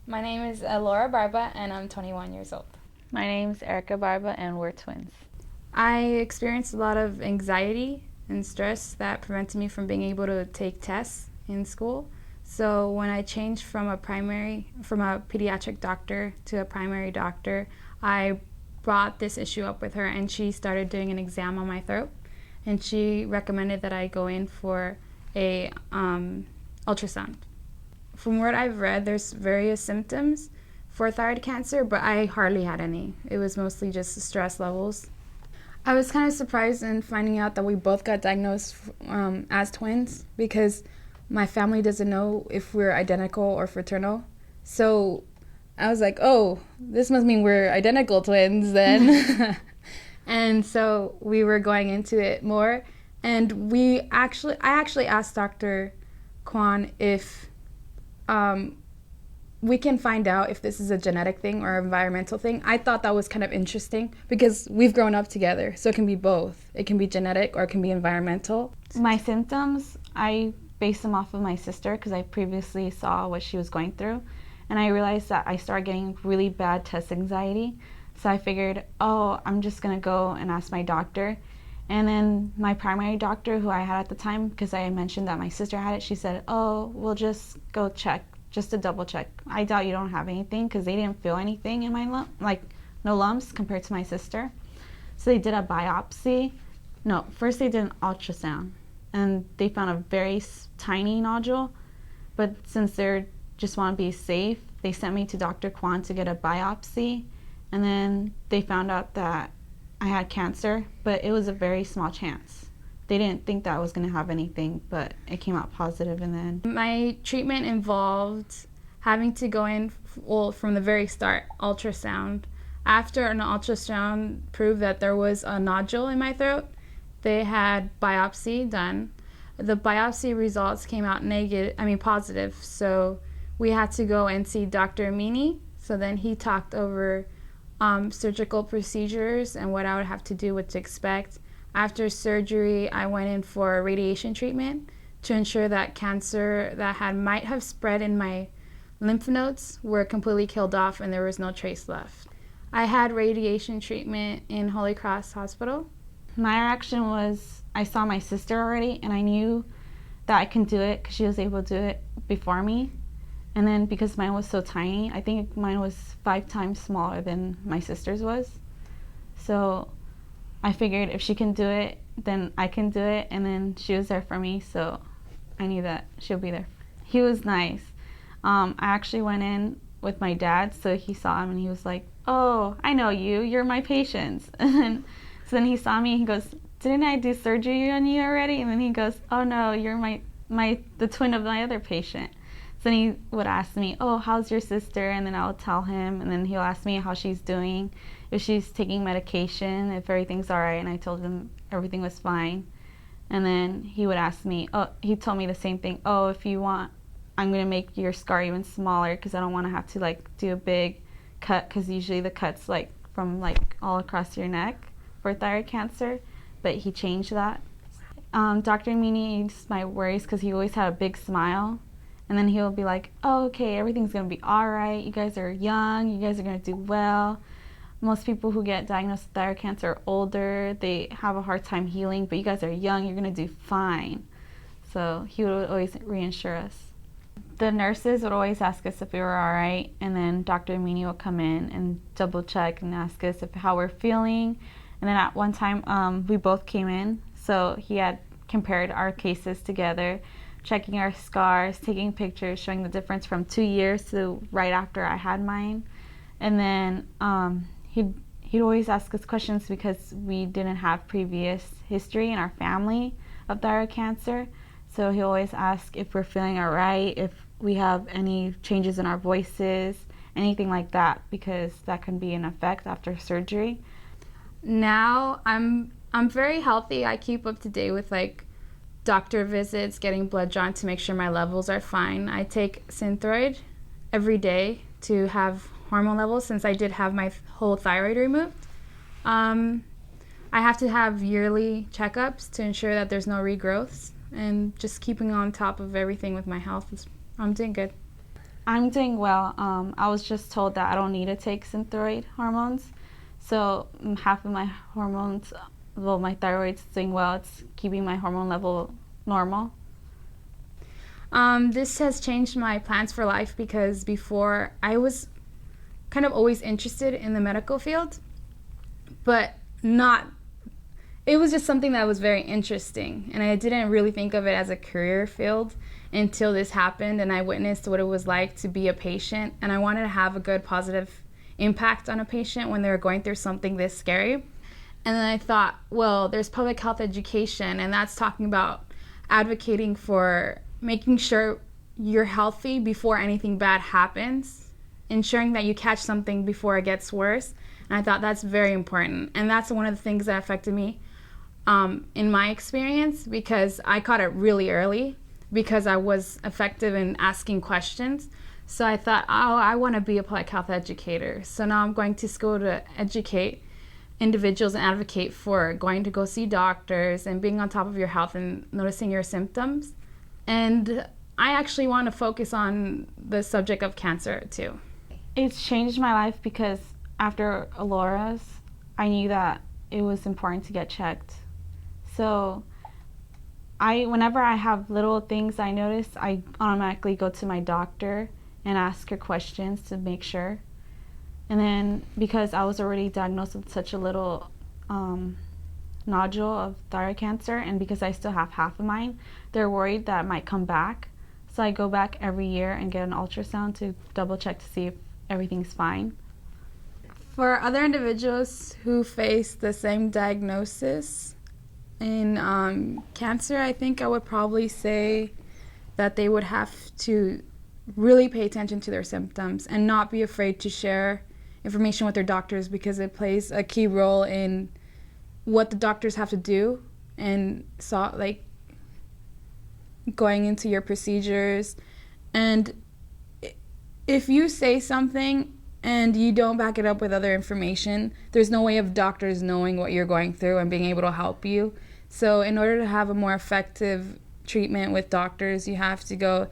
My name is Laura Barba, and I'm 21 years old. My name's Erica Barba, and we're twins. I experienced a lot of anxiety and stress that prevented me from being able to take tests in school. So when I changed from a pediatric doctor to a primary doctor, I brought this issue up with her, and she started doing an exam on my throat, and she recommended that I go in for a ultrasound. From what I've read, there's various symptoms for thyroid cancer, but I hardly had any. It was mostly just stress levels. I was kind of surprised in finding out that we both got diagnosed as twins, because my family doesn't know if we're identical or fraternal. So I was like, oh, this must mean we're identical twins then. And so we were going into it more. And I actually asked Dr. Kwan if we can find out if this is a genetic thing or environmental thing. I thought that was kind of interesting because we've grown up together, so it can be both. It can be genetic or it can be environmental. My symptoms, I based them off of my sister because I previously saw what she was going through, and I realized that I started getting really bad test anxiety. So I figured, oh, I'm just going to go and ask my doctor. And then my primary doctor, who I had at the time, because I mentioned that my sister had it, she said, oh, we'll just go check, just to double check. I doubt you don't have anything, because they didn't feel anything in my lump, like no lumps compared to my sister. So they did a biopsy. No, first they did an ultrasound, and they found a very tiny nodule. But since they just want to be safe, they sent me to Dr. Kwan to get a biopsy, and then they found out that I had cancer, but it was a very small chance. They didn't think that I was going to have anything, but it came out positive in the end. My treatment involved having to go in, from the very start, ultrasound. After an ultrasound proved that there was a nodule in my throat, they had biopsy done. The biopsy results came out positive, so we had to go and see Dr. Meany. So then he talked over surgical procedures and what I would have to do, what to expect. After surgery, I went in for radiation treatment to ensure that cancer that might have spread in my lymph nodes were completely killed off and there was no trace left. I had radiation treatment in Holy Cross Hospital. My reaction was, I saw my sister already, and I knew that I can do it because she was able to do it before me. And then because mine was so tiny, I think mine was 5 times smaller than my sister's was. So I figured if she can do it, then I can do it. And then she was there for me, so I knew that she'll be there. He was nice. I actually went in with my dad, so he saw him and he was like, oh, I know you. You're my patient. And so then he saw me, he goes, didn't I do surgery on you already? And then he goes, oh no, you're the twin of my other patient. So then he would ask me, oh, how's your sister? And then I would tell him, and then he'll ask me how she's doing, if she's taking medication, if everything's all right. And I told him everything was fine. And then he would ask me, oh, he told me the same thing, oh, if you want, I'm going to make your scar even smaller because I don't want to have to do a big cut, because usually the cut's from all across your neck for thyroid cancer. But he changed that. Dr. Meany, my worries, because he always had a big smile. And then he'll be like, oh, okay, everything's going to be all right. You guys are young. You guys are going to do well. Most people who get diagnosed with thyroid cancer are older. They have a hard time healing, but you guys are young. You're going to do fine. So he would always reassure us. The nurses would always ask us if we were all right. And then Dr. Meany would come in and double check and ask us how we're feeling. And then at one time, we both came in. So he had compared our cases together, checking our scars, taking pictures, showing the difference from 2 years to right after I had mine. And then he'd always ask us questions because we didn't have previous history in our family of thyroid cancer. So he'll always ask if we're feeling all right, if we have any changes in our voices, anything like that, because that can be an effect after surgery. Now I'm very healthy. I keep up to date with doctor visits, getting blood drawn to make sure my levels are fine. I take Synthroid every day to have hormone levels, since I did have my whole thyroid removed. I have to have yearly checkups to ensure that there's no regrowths, and just keeping on top of everything with my health. I'm doing good. I'm doing well. I was just told that I don't need to take synthroid hormones. So half of my hormones, well, my thyroid's doing well. It's keeping my hormone level normal. This has changed my plans for life because before I was kind of always interested in the medical field, but not, it was just something that was very interesting. And I didn't really think of it as a career field until this happened and I witnessed what it was like to be a patient. And I wanted to have a good positive impact on a patient when they were going through something this scary. And then I thought, well, there's public health education, and that's talking about advocating for making sure you're healthy before anything bad happens, ensuring that you catch something before it gets worse. And I thought that's very important. And that's one of the things that affected me in my experience, because I caught it really early because I was effective in asking questions. So I thought, oh, I want to be a public health educator. So now I'm going to school to educate individuals and advocate for going to go see doctors and being on top of your health and noticing your symptoms. And I actually want to focus on the subject of cancer too. It's changed my life because after Alora's, I knew that it was important to get checked. So whenever I have little things I notice, I automatically go to my doctor and ask her questions to make sure. And then because I was already diagnosed with such a little nodule of thyroid cancer, and because I still have half of mine, they're worried that it might come back. So I go back every year and get an ultrasound to double check to see if everything's fine. For other individuals who face the same diagnosis in cancer, I think I would probably say that they would have to really pay attention to their symptoms and not be afraid to share information with their doctors, because it plays a key role in what the doctors have to do, and like going into your procedures. And if you say something and you don't back it up with other information, there's no way of doctors knowing what you're going through and being able to help you. So in order to have a more effective treatment with doctors, you have to go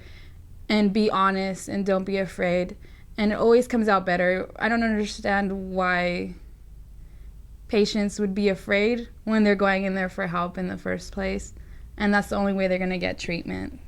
and be honest and don't be afraid. And it always comes out better. I don't understand why patients would be afraid when they're going in there for help in the first place. And that's the only way they're going to get treatment.